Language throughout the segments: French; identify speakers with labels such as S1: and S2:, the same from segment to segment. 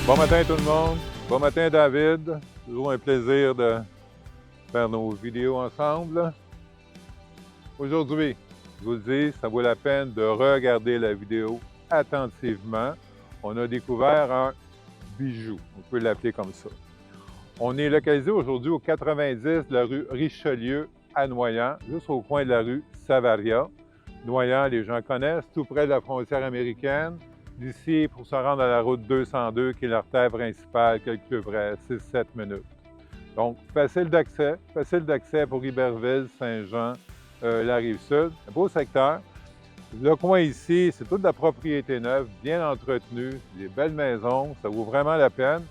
S1: Bon matin tout le monde. Bon matin David. Toujours un plaisir de faire nos vidéos ensemble. Aujourd'hui, je vous le dis, ça vaut la peine de regarder la vidéo attentivement. On a découvert un bijou, on peut l'appeler comme ça. On est localisé aujourd'hui au 90 de la rue Richelieu à Noyant, juste au coin de la rue Savaria. Noyant, les gens connaissent, tout près de la frontière américaine. D'ici, pour se rendre à la route 202, qui est l'artère principale, quelque près, 6-7 minutes. Donc, facile d'accès pour Iberville, Saint-Jean, la Rive-Sud. Un beau secteur. Le coin ici, c'est toute la propriété neuve, bien entretenue, des belles maisons, ça vaut vraiment la peine.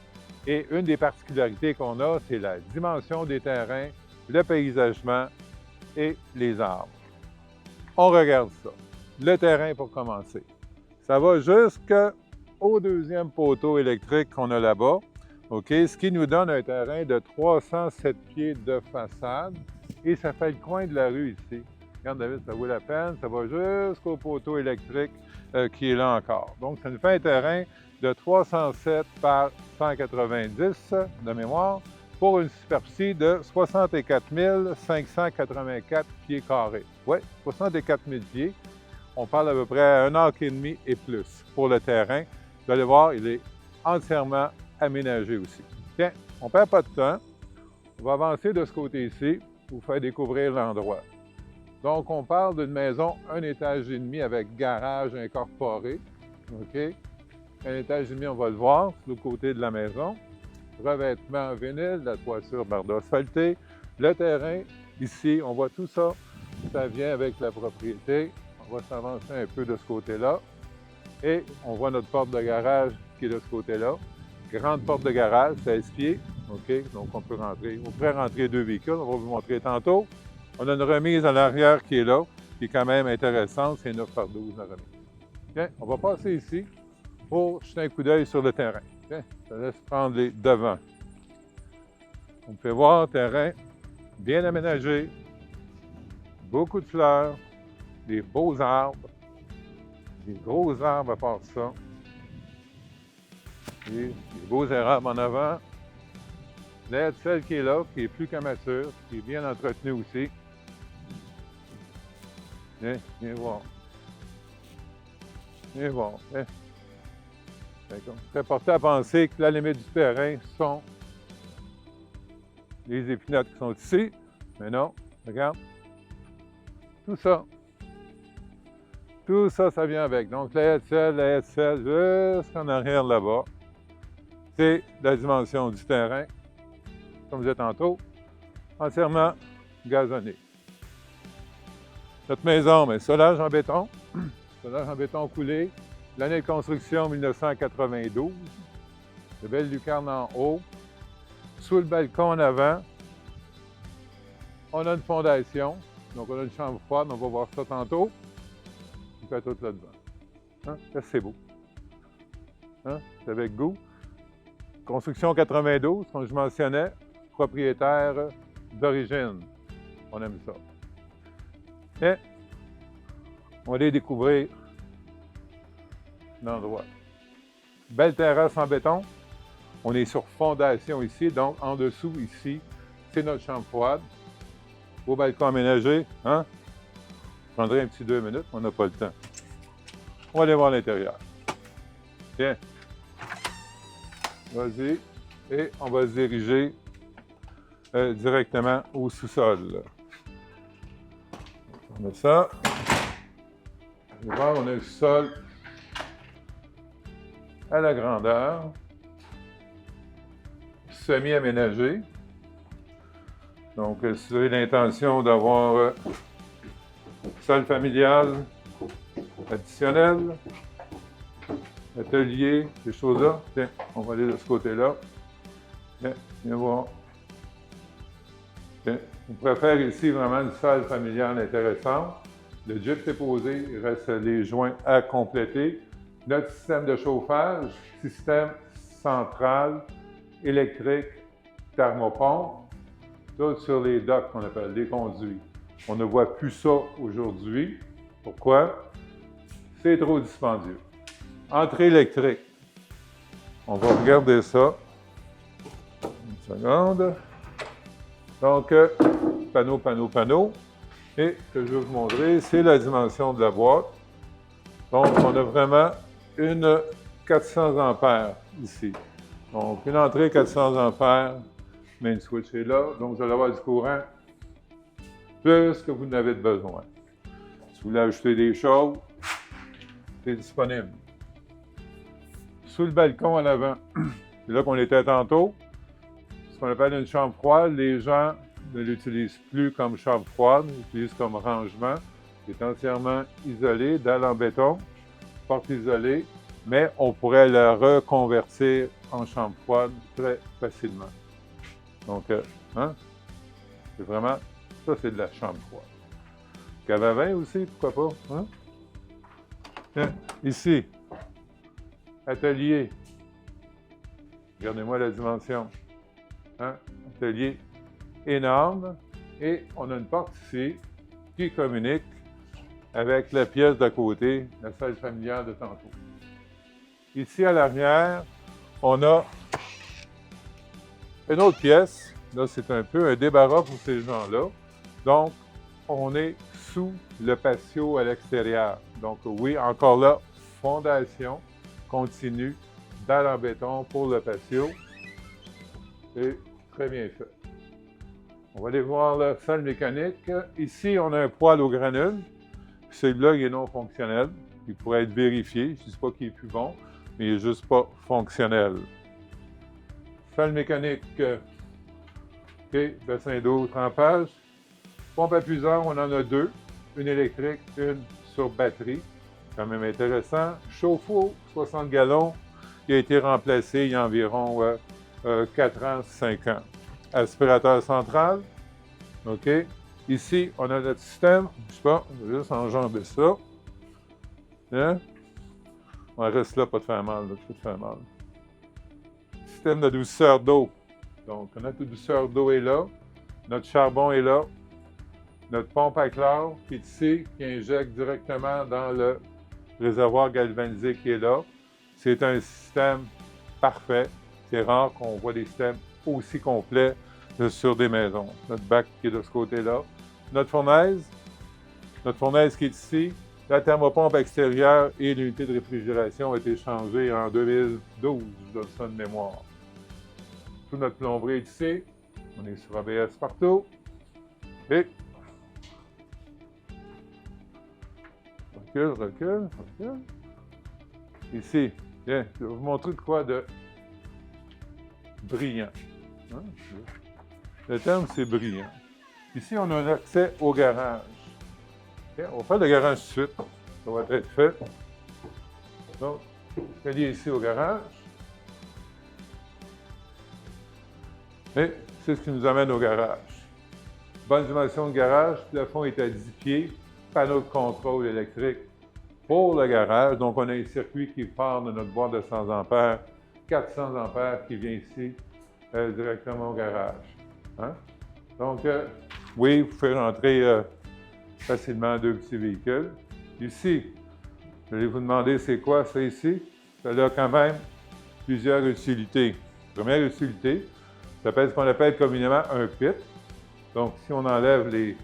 S1: Et une des particularités qu'on a, c'est la dimension des terrains, le paysagement et les arbres. On regarde ça. Le terrain pour commencer. Ça va jusqu'au deuxième poteau électrique qu'on a là-bas, OK? Ce qui nous donne un terrain de 307 pieds de façade et ça fait le coin de la rue ici. Regarde David, ça vaut la peine, ça va jusqu'au poteau électrique qui est là encore. Donc, ça nous fait un terrain de 307 par 190 de mémoire pour une superficie de 64 584 pieds carrés. Oui, 64 000 pieds. On parle à peu près à 1 acre et demi et plus pour le terrain. Vous allez voir, il est entièrement aménagé aussi. Tiens, on ne perd pas de temps. On va avancer de ce côté-ci pour vous faire découvrir l'endroit. Donc, on parle d'une maison 1 étage et demi avec garage incorporé. OK? 1 étage et demi, on va le voir, sur le côté de la maison. Revêtement en vinyle, la toiture bardeau asphaltée. Le terrain, ici, on voit tout ça. Ça vient avec la propriété. On va s'avancer un peu de ce côté-là. Et on voit notre porte de garage qui est de ce côté-là. Grande porte de garage, 16 pieds. OK? Donc, on peut rentrer. On pourrait rentrer 2 véhicules. On va vous montrer tantôt. On a une remise à l'arrière qui est là, qui est quand même intéressante. C'est 9 par 12 la remise. Bien, on va passer ici pour jeter un coup d'œil sur le terrain. Bien, ça laisse prendre les devants. On peut voir, terrain bien aménagé. Beaucoup de fleurs. Des beaux arbres, des gros arbres à part ça, et des beaux érables en avant. L'aide, celle qui est là, qui est plus qu'amateur, qui est bien entretenue aussi. Viens voir. Viens voir. On serait porté à penser que la limite du terrain sont les épinettes qui sont ici, mais non, regarde. Tout ça. Tout ça, ça vient avec. Donc, la SL, jusqu'en arrière là-bas, c'est la dimension du terrain, comme je disais tantôt, entièrement gazonné. Notre maison, mais solage en béton coulé, l'année de construction 1992, de belles lucarnes en haut, sous le balcon en avant, on a une fondation, donc on a une chambre froide, on va voir ça tantôt. Tout là-dedans. Hein? C'est beau. Hein? C'est avec goût. Construction 92, comme je mentionnais, propriétaire d'origine. On aime ça. Et on va aller découvrir l'endroit. Belle terrasse en béton. On est sur fondation ici, donc en dessous ici, c'est notre chambre froide. Beau balcon aménagé. Hein? Je prendrai un petit 2 minutes, on n'a pas le temps. On va aller voir l'intérieur. Tiens. Vas-y. Et on va se diriger directement au sous-sol. On a ça. Vous allez voir, on a le sol à la grandeur, semi-aménagé. Donc, si vous avez l'intention d'avoir sol familial additionnel, atelier, ces choses-là. Tiens, on va aller de ce côté-là. Tiens, viens voir. Tiens, on préfère ici vraiment une salle familiale intéressante. Le gyps est posé, il reste les joints à compléter. Notre système de chauffage, système central, électrique, thermopompe, tout sur les docks qu'on appelle les conduits. On ne voit plus ça aujourd'hui. Pourquoi? C'est trop dispendieux. Entrée électrique. On va regarder ça. Une seconde. Donc, panneau, panneau, panneau. Et ce que je vais vous montrer, c'est la dimension de la boîte. Donc, on a vraiment une 400 ampères ici. Donc, une entrée 400 ampères, main switch est là. Donc, vous allez avoir du courant plus que vous n'avez de besoin. Si vous voulez ajouter des choses, c'est disponible. Sous le balcon en avant, c'est là qu'on était tantôt. Ce qu'on appelle une chambre froide, les gens ne l'utilisent plus comme chambre froide, ils l'utilisent comme rangement. C'est entièrement isolé, dalle en béton, porte isolée, mais on pourrait le reconvertir en chambre froide très facilement. Donc, c'est vraiment, ça c'est de la chambre froide. Cave à vin aussi, pourquoi pas? Hein? Tiens, ici, atelier. Regardez-moi la dimension. Hein? Atelier énorme. Et on a une porte ici qui communique avec la pièce d'à côté, la salle familiale de tantôt. Ici, à l'arrière, on a une autre pièce. Là, c'est un peu un débarras pour ces gens-là. Donc, on est sous le patio à l'extérieur. Donc, oui, encore là, fondation continue, dalle en béton pour le patio. C'est très bien fait. On va aller voir la salle mécanique. Ici, on a un poêle au granule. Celui-là, il est non fonctionnel. Il pourrait être vérifié. Je ne dis pas qu'il est plus bon, mais il n'est juste pas fonctionnel. Salle mécanique. OK, bassin d'eau, trempage. Pompe à puiseur, on en a deux. Une électrique, une sur batterie. Quand même intéressant. Chauffe-eau, 60 gallons, qui a été remplacé il y a environ 4 ans, 5 ans. Aspirateur central. OK. Ici, on a notre système. Je sais pas, on va juste enjamber ça. Hein? On reste là, pas de faire mal, là, pas de faire mal. Système de douceur d'eau. Donc, notre douceur d'eau est là. Notre charbon est là. Notre pompe à chlore qui est ici, qui injecte directement dans le réservoir galvanisé qui est là. C'est un système parfait. C'est rare qu'on voit des systèmes aussi complets sur des maisons. Notre bac qui est de ce côté-là. Notre fournaise qui est ici. La thermopompe extérieure et l'unité de réfrigération ont été changées en 2012, je donne ça de mémoire. Toute notre plomberie est ici. On est sur ABS partout. Et recule. Ici, bien, je vais vous montrer de quoi de brillant. Hein? Le terme, c'est brillant. Ici, on a un accès au garage. Okay? On va faire le garage tout de suite. Ça va être fait. Donc, escalier ici au garage. Et c'est ce qui nous amène au garage. Bonne dimension de garage. Le plafond est à 10 pieds. Panneau de contrôle électrique pour le garage. Donc, on a un circuit qui part de notre boîte de 100 ampères, 400 ampères qui vient ici directement au garage. Hein? Donc, oui, vous pouvez rentrer facilement deux petits véhicules. Ici, je vais vous demander c'est quoi ça ici? Ça a quand même plusieurs utilités. Première utilité, ça s'appelle ce qu'on appelle communément un pit. Donc, si on enlève les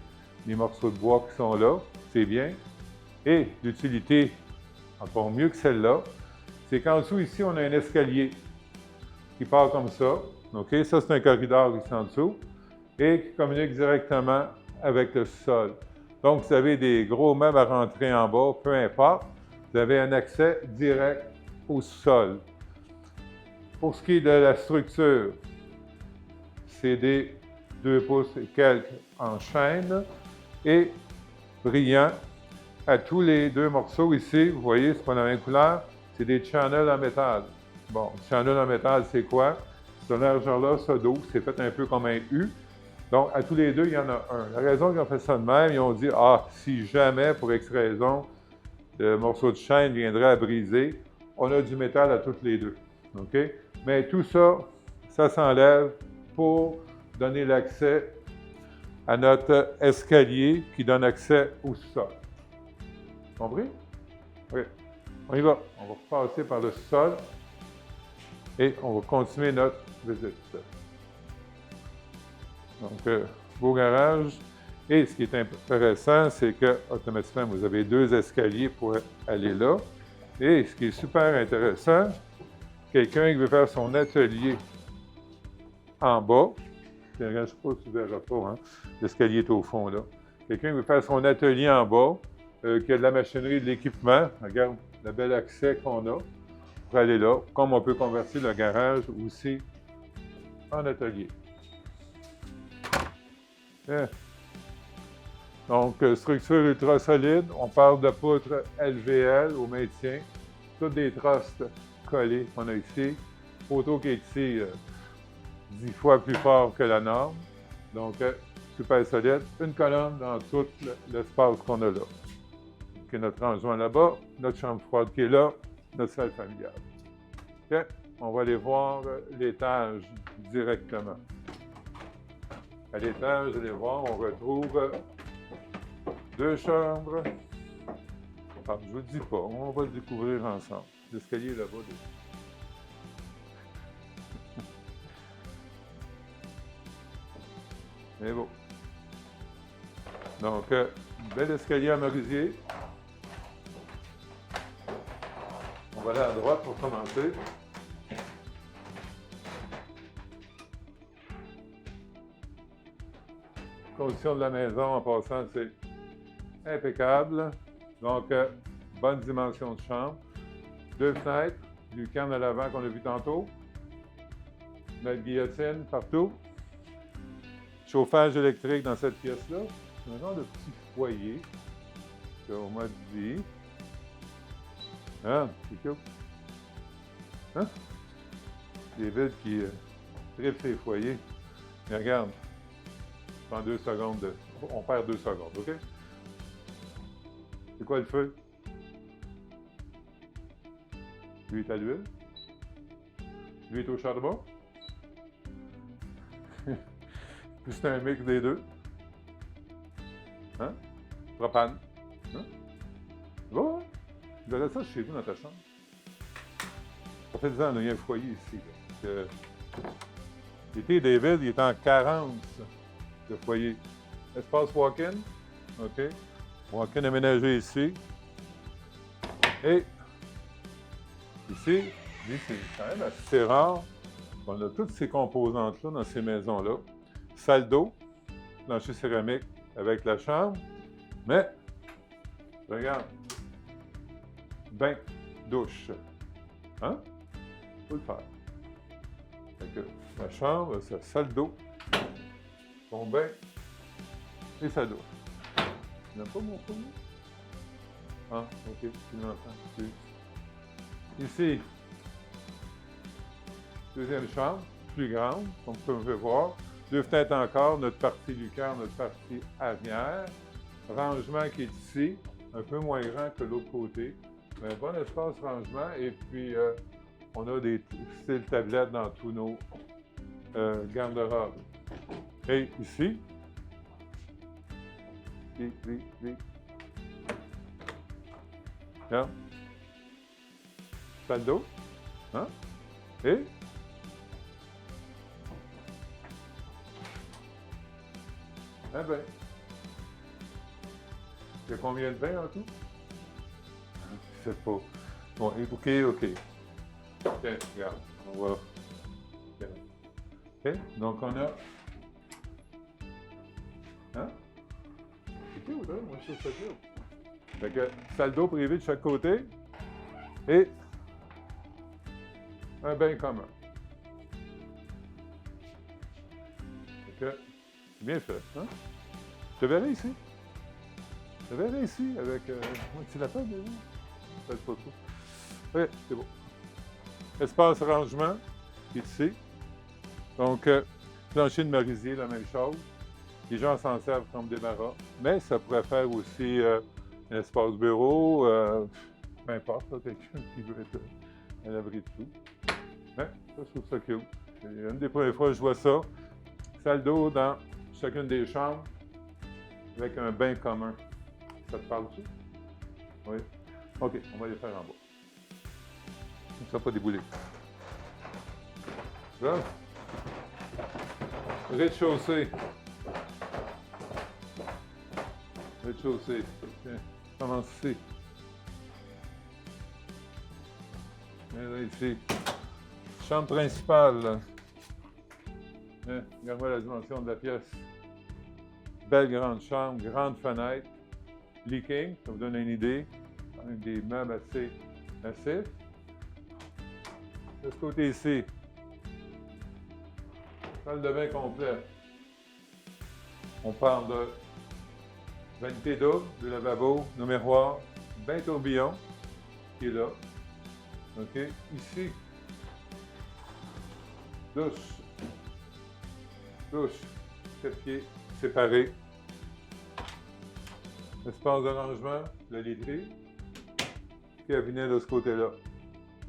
S1: morceaux de bois qui sont là, c'est bien. Et l'utilité, encore mieux que celle-là, c'est qu'en dessous, ici, on a un escalier qui part comme ça. OK? Ça, c'est un corridor ici en dessous et qui communique directement avec le sol. Donc, vous avez des gros meubles à rentrer en bas, peu importe, vous avez un accès direct au sol. Pour ce qui est de la structure, c'est des 2 pouces et quelques en chaîne et brillant. À tous les deux morceaux ici, vous voyez, c'est pas la même couleur, c'est des channels en métal. Bon, channel en métal, c'est quoi? Ce largeur-là, ça d'eau, c'est fait un peu comme un U. Donc, à tous les deux, il y en a un. La raison qu'ils ont fait ça de même, ils ont dit, si jamais, pour X raison, le morceau de chaîne viendrait à briser, on a du métal à toutes les deux. OK? Mais tout ça, ça s'enlève pour donner l'accès à notre escalier qui donne accès au sol. Compris? Oui. On y va. On va passer par le sol. Et on va continuer notre visite. Donc, beau garage. Et ce qui est intéressant, c'est que automatiquement, vous avez 2 escaliers pour aller là. Et ce qui est super intéressant, quelqu'un qui veut faire son atelier en bas, je ne sais pas si tu ne verras pas, hein? L'escalier est au fond là. Quelqu'un qui veut faire son atelier en bas, qui a de la machinerie, de l'équipement, regarde le bel accès qu'on a pour aller là, comme on peut convertir le garage aussi en atelier. Bien. Donc, structure ultra solide, on parle de poutre LVL au maintien, toutes des trusses collées qu'on a ici, poteau qui est ici 10 fois plus fort que la norme, donc super solide, une colonne dans tout l'espace qu'on a là. Donc, notre rangement là-bas, notre chambre froide qui est là, notre salle familiale. OK? On va aller voir l'étage directement. À l'étage, allez voir, on retrouve 2 chambres. Ah, je ne vous le dis pas, on va le découvrir ensemble. L'escalier est là-bas. C'est beau. Donc, bel escalier à merisier. On va aller à droite pour commencer. Condition de la maison, en passant, c'est impeccable. Donc, bonne dimension de chambre. 2 fenêtres, lucarne à l'avant qu'on a vu tantôt. Notre guillotine partout. Chauffage électrique dans cette pièce-là. C'est un genre de petit foyer qu'on m'a dit. Ah, c'est cute. Hein? Des villes qui trippent ces foyers. Mais regarde, je prends 2 secondes. On perd 2 secondes, OK? C'est quoi le feu? Lui est à l'huile. Lui est au charbon. Puis c'est un mix des deux. Hein? Propane. Hein? Va, hein? Tu verrais ça chez vous dans ta chambre. Ça fait 10 ans, il y a un foyer ici. L'été, David, il est en carence de foyer. Espace walk-in. OK. Walk-in aménagé ici. Et ici, c'est quand même assez rare. On a toutes ces composantes-là dans ces maisons-là. Salle d'eau, plancher céramique avec la chambre. Mais, regarde, bain, douche. Hein? Faut le faire. Fait que la chambre, sa salle d'eau, son bain et sa douche. Tu n'as pas mon fou? Ah, ok, tu l'entends. Ici, deuxième chambre, plus grande, comme vous pouvez voir. 2 fenêtres encore, notre partie lucarne, notre partie arrière. Rangement qui est ici, un peu moins grand que l'autre côté. Mais un bon espace rangement. Et puis, on a des styles tablettes dans tous nos garde-robes. Et ici, regarde. Salle d'eau. Hein? Et un bain. Il y a combien de bains en tout? Je ne sais pas. Bon, OK. OK, regarde. On va. OK, donc on a. Hein? C'est cute, hein? Moi, je trouve ça cute. Fait que salle d'eau privée de chaque côté et un bain commun. Fait que c'est bien fait, hein? Je te verrai ici. Je te verrai ici avec. Tu l'appelles déjà? Peut-être pas trop. Oui, c'est beau. Espace rangement, qui est ici. Donc, plancher de merisier, la même chose. Les gens s'en servent comme débarras. Mais ça pourrait faire aussi un espace bureau, peu importe, là, quelqu'un qui veut être à l'abri de tout. Mais ça, je trouve ça cute. C'est une des premières fois que je vois ça. Salle d'eau dans chacune des chambres avec un bain commun. Ça te parle-tu? Oui. OK, on va les faire en bas. Ça ne sera pas déboulé. Là. Rez-de-chaussée. Rez-de-chaussée. Tiens, commence ici. Et là, ici. Chambre principale. Là. Hein, regarde-moi la dimension de la pièce. Belle grande chambre, grande fenêtre. Leaking, ça vous donne une idée. Avec des meubles assez massifs. De ce côté ici, salle de bain complète. On parle de vanité double, de lavabo, de miroir, bain tourbillon qui est là. OK? Ici, douche. Douche, 4 pieds séparés. Espace de rangement, la literie. Cabinet de ce côté-là.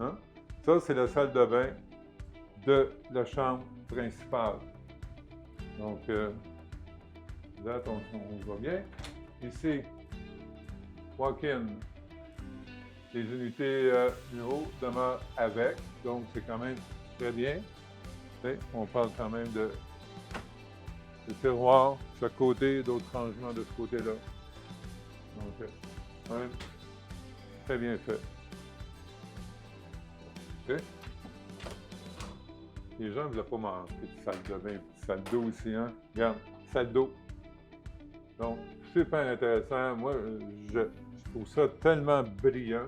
S1: Hein? Ça, c'est la salle de bain de la chambre principale. Donc, là, on va bien. Ici, walk-in. Les unités bureau demeurent avec, donc c'est quand même très bien. On parle quand même de tiroirs de chaque côté, d'autres rangements de ce côté-là. Donc, quand même très bien fait. OK? Les gens ne voulaient pas manquer de salle de bain, de salle d'eau ici, hein? Regarde, salle d'eau. Donc, super intéressant. Moi, je trouve ça tellement brillant.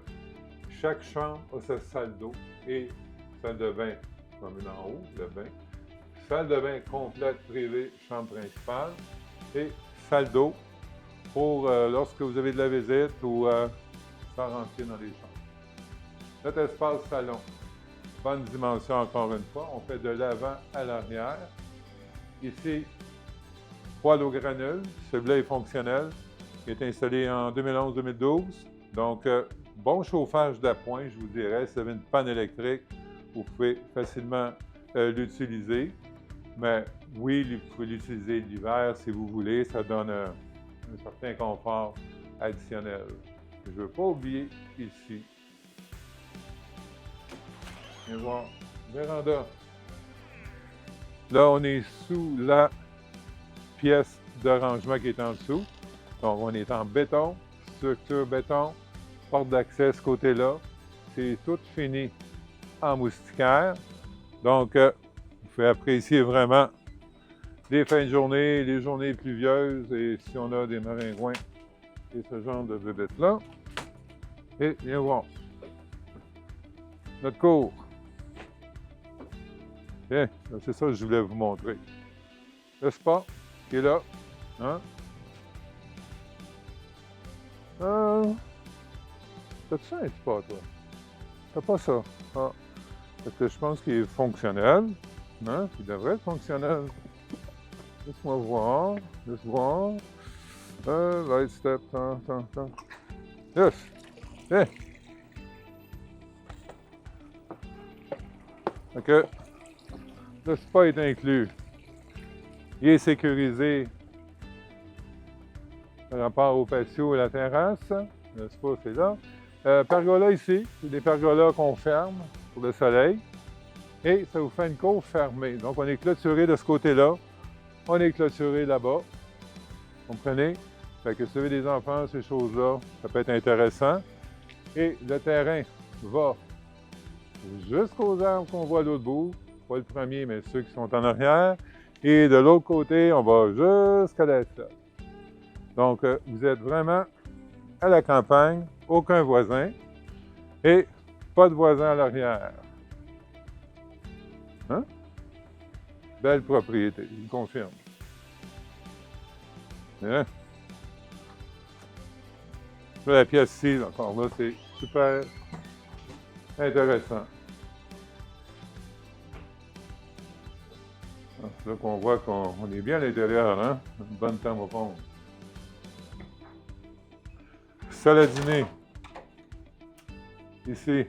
S1: Chaque chambre a sa salle d'eau et salle de bain, comme une en haut, le bain. Salle de bain complète privée, chambre principale. Et salle d'eau pour lorsque vous avez de la visite ou sans rentrer dans les chambres. Notre espace salon. Bonne dimension encore une fois. On fait de l'avant à l'arrière. Ici, poêle au granule. Celui-là est fonctionnel. Il est installé en 2011-2012. Donc, bon chauffage d'appoint, je vous dirais. Si vous avez une panne électrique, vous pouvez facilement l'utiliser. Mais oui, vous pouvez l'utiliser l'hiver si vous voulez. Ça donne un certain confort additionnel. Je ne veux pas oublier ici. Viens voir, véranda. Là, on est sous la pièce de rangement qui est en dessous. Donc, on est en béton, structure béton, porte d'accès ce côté-là. C'est tout fini en moustiquaire. Donc, vous pouvez apprécier vraiment les fins de journée, les journées pluvieuses et si on a des maringouins et ce genre de bébêtes-là. Et viens voir. Notre cour. Bien, c'est ça que je voulais vous montrer. Le spa qui est là. Hein? T'as-tu ça un spa, toi? T'as pas ça? Ah. Parce que je pense qu'il est fonctionnel. Hein? Il devrait être fonctionnel. Laisse-moi voir. Laisse voir. Light step. Attends. Yes! Hey! OK. Le spa est inclus. Il est sécurisé par rapport au patio et la terrasse. Le spa, c'est là. Pergola ici. C'est des pergolas qu'on ferme pour le soleil. Et ça vous fait une cour fermée. Donc, on est clôturé de ce côté-là. On est clôturé là-bas. Comprenez? Fait que si vous avez des enfants, ces choses-là, ça peut être intéressant. Et le terrain va jusqu'aux arbres qu'on voit à l'autre bout. Pas le premier, mais ceux qui sont en arrière. Et de l'autre côté, on va jusqu'à la salle. Donc, vous êtes vraiment à la campagne, aucun voisin et pas de voisin à l'arrière. Hein? Belle propriété, je vous confirme. Hein? La pièce ici, encore là, c'est super intéressant. C'est là qu'on voit qu'on est bien à l'intérieur, hein? Une bonne thermoponte. Salle à dîner. Ici.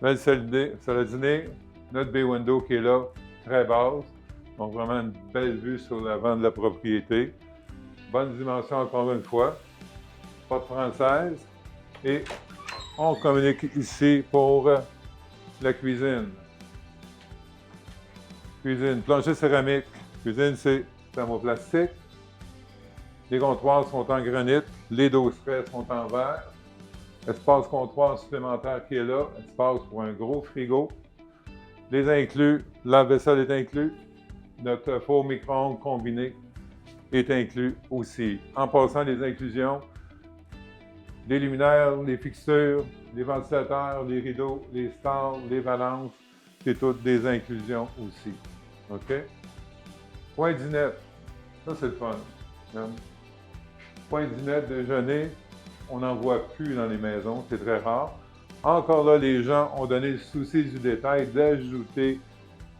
S1: Belle salle à dîner. Notre bay window qui est là, très basse. Donc vraiment une belle vue sur l'avant de la propriété. Bonne dimension encore une fois. Porte française. Et On communique ici pour la cuisine. Cuisine, plancher céramique. Cuisine, c'est thermoplastique. Les comptoirs sont en granit. Les doserets sont en verre. Espace comptoir supplémentaire qui est là. Espace pour un gros frigo. Les inclus, lave-vaisselle est inclus. Notre four micro-ondes combiné est inclus aussi. En passant, les inclusions, les luminaires, les fixtures, les ventilateurs, les rideaux, les stars, les valances, c'est toutes des inclusions aussi. OK? Point dinette. Ça, c'est le fun. Point dinette, déjeuner, on n'en voit plus dans les maisons, c'est très rare. Encore là, les gens ont donné le souci du détail d'ajouter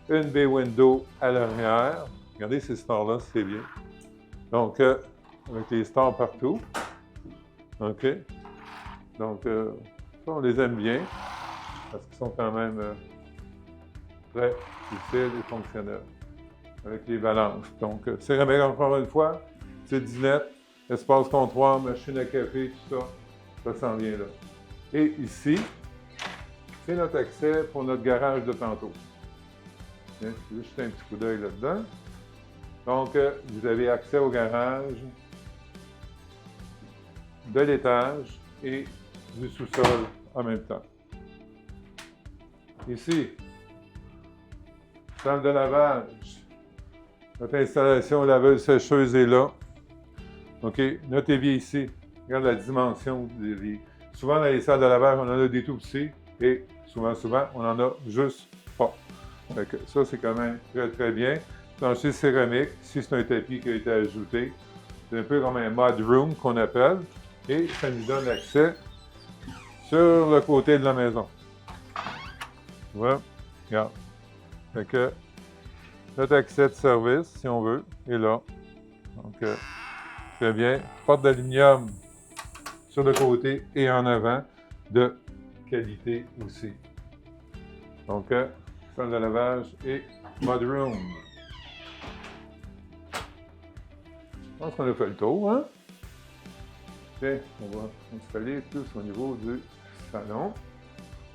S1: une bay window à l'arrière. Regardez ces stars-là, c'est bien. Donc, avec les stars partout. OK? Donc, ça, on les aime bien parce qu'ils sont quand même très utiles et fonctionnels avec les balances. Donc, céramique, encore une fois, petite dinette, espace comptoir, machine à café, tout ça, ça s'en vient là. Et ici, c'est notre accès pour notre garage de tantôt. Je vais jeter un petit coup d'œil là-dedans. Donc, vous avez accès au garage de l'étage et du sous-sol en même temps. Ici, salle de lavage. Notre installation laveuse-sécheuse est là. OK, notre évier ici. Regarde la dimension de l'évier. Souvent, dans les salles de lavage, on en a des tout petits et souvent, on en a juste pas. Donc, ça, c'est quand même très, très bien. Plancher céramique. Ici, c'est un tapis qui a été ajouté. C'est un peu comme un mud room qu'on appelle. Et ça nous donne accès sur le côté de la maison. Tu vois? Regarde. Fait que notre accès de service, si on veut, est là. Donc, très bien. Porte d'aluminium sur le côté et en avant, de qualité aussi. Donc, salle de lavage et mudroom. Je pense qu'on a fait le tour, hein? Okay. On va installer plus au niveau du salon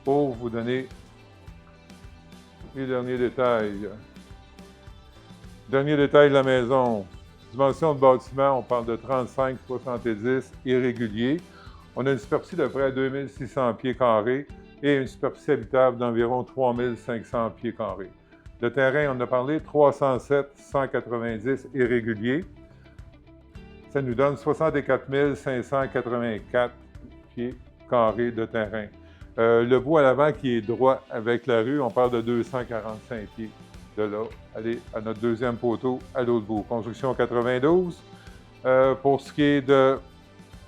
S1: pour vous donner les derniers détails. Dernier détail de la maison. Dimension de bâtiment, on parle de 35-70 irrégulier. On a une superficie de près de 2600 pieds carrés et une superficie habitable d'environ 3500 pieds carrés. Le terrain, on a parlé 307-190 irréguliers. Ça nous donne 64 584 pieds carrés de terrain. Le bout à l'avant qui est droit avec la rue, on parle de 245 pieds de là. Allez à notre deuxième poteau à l'autre bout. Construction 92. Pour ce qui est de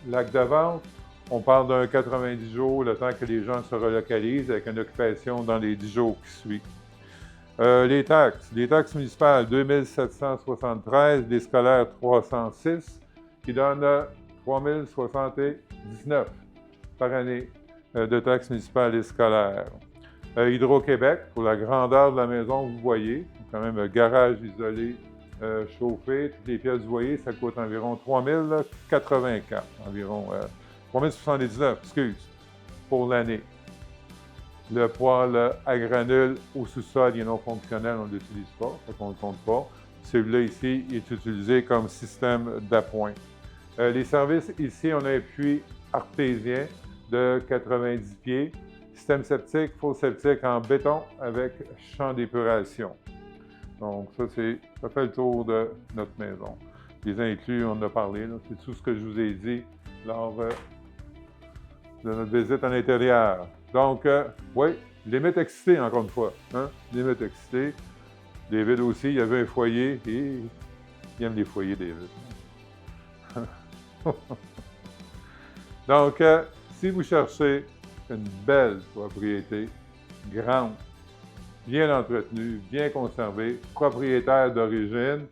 S1: l'acte de vente, on parle d'un 90 jours, le temps que les gens se relocalisent avec une occupation dans les 10 jours qui suivent. Les taxes municipales, 2773, les scolaires, 306, qui donne 3079 par année de taxes municipales et scolaires. Hydro-Québec, pour la grandeur de la maison, vous voyez, quand même un garage isolé, chauffé, toutes les pièces, vous voyez, ça coûte environ 3084, environ 3079, excuse, pour l'année. Le poêle à granules au sous-sol, il est non fonctionnel, on ne l'utilise pas, donc on ne le compte pas. Celui-là ici est utilisé comme système d'appoint. Les services, ici, on a un puits artésien de 90 pieds. Système septique, fosse septique en béton avec champ d'épuration. Donc, ça fait le tour de notre maison. Les inclus, on en a parlé, c'est tout ce que je vous ai dit lors de notre visite à l'intérieur. Donc, oui, limite excité, encore une fois. Hein? Limite excité. David aussi, il y avait un foyer et il aime les foyers, David. Donc, si vous cherchez une belle propriété, grande, bien entretenue, bien conservée, propriétaire d'origine,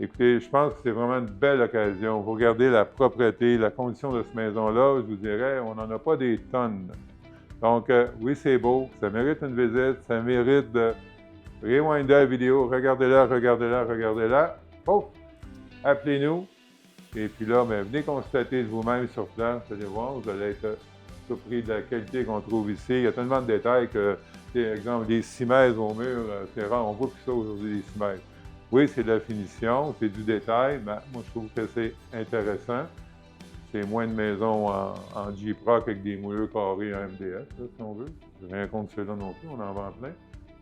S1: écoutez, je pense que c'est vraiment une belle occasion. Vous regardez la propreté, la condition de cette maison-là, je vous dirais, on n'en a pas des tonnes. Donc, oui, c'est beau, ça mérite une visite, ça mérite de rewinder la vidéo, regardez-la, regardez-la, regardez-la. Oh! Appelez-nous. Et puis là, venez constater de vous-même sur place, vous allez voir, vous allez être surpris de la qualité qu'on trouve ici. Il y a tellement de détails que, par exemple, des cimaises au mur, c'est rare, on voit plus ça aujourd'hui, des cimaises. Oui, c'est de la finition, c'est du détail, mais moi, je trouve que c'est intéressant. C'est moins de maisons en J-Proc avec des moulures carrés en MDF, là, si on veut. Je n'ai rien contre ceux-là non plus, on en vend plein.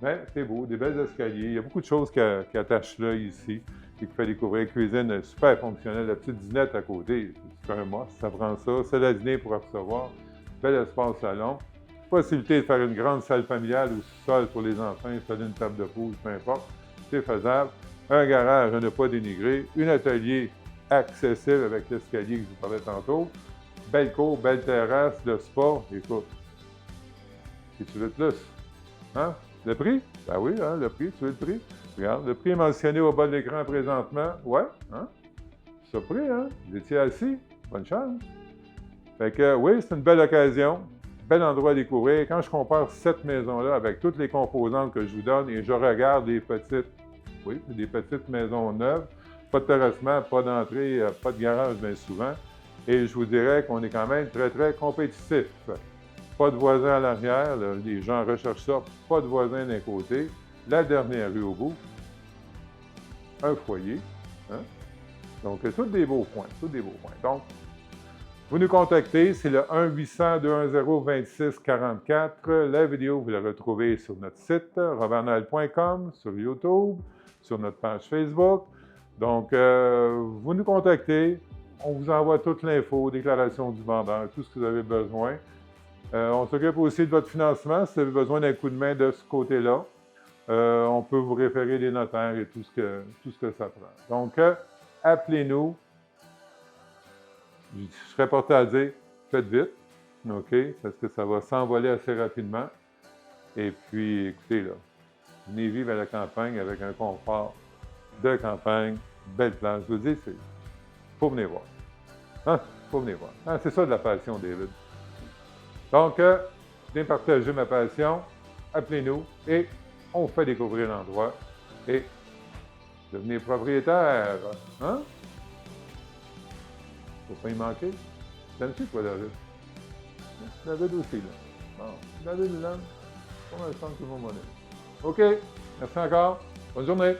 S1: Mais c'est beau, des belles escaliers. Il y a beaucoup de choses qui attachent l'œil ici et qui fait découvrir la cuisine super fonctionnelle. La petite dinette à côté, c'est un must, ça prend ça. Salle à dîner pour recevoir. Bel espace salon. Possibilité de faire une grande salle familiale ou sol pour les enfants, installer une table de pause, peu importe. C'est faisable. Un garage à ne pas dénigrer. Un atelier accessible avec l'escalier que je vous parlais tantôt. Belle cour, belle terrasse, le spa. Écoute, si tu veux de plus, hein? Le prix? Ben oui, hein, le prix, tu veux le prix? Regarde, le prix est mentionné au bas de l'écran présentement. Ouais, hein? Surpris, hein? Vous étiez assis? Bonne chance. Fait que oui, c'est une belle occasion, bel endroit à découvrir. Quand je compare cette maison-là avec toutes les composantes que je vous donne et je regarde des petites maisons neuves, pas de terrassement, pas d'entrée, pas de garage bien souvent, et je vous dirais qu'on est quand même très, très compétitif. Pas de voisins à l'arrière, les gens recherchent ça, pas de voisins d'un côté. La dernière rue au bout, un foyer. Hein? Donc, tous des beaux points, tous des beaux points. Donc, vous nous contactez, c'est le 1-800-210-2644. La vidéo, vous la retrouvez sur notre site, robertnoël.com, sur YouTube, sur notre page Facebook. Donc, vous nous contactez, on vous envoie toute l'info, déclaration du vendeur, tout ce que vous avez besoin. On s'occupe aussi de votre financement, si vous avez besoin d'un coup de main de ce côté-là. On peut vous référer des notaires et tout ce que ça prend. Donc, appelez-nous. Je serais porté à dire, faites vite, OK? Parce que ça va s'envoler assez rapidement. Et puis, écoutez, là, venez vivre à la campagne avec un confort de campagne, belle place. Je vous dis, il faut venir voir. Hein? Faut venir voir. Hein? C'est ça de la passion, David. Donc, viens partager ma passion, appelez-nous et on vous fait découvrir l'endroit et devenez propriétaire. Hein? Faut pas y manquer. T'aimes-tu, toi, David? David aussi, là. Bon, David, là, on va le sens tout le monde. OK, merci encore. Bonne journée.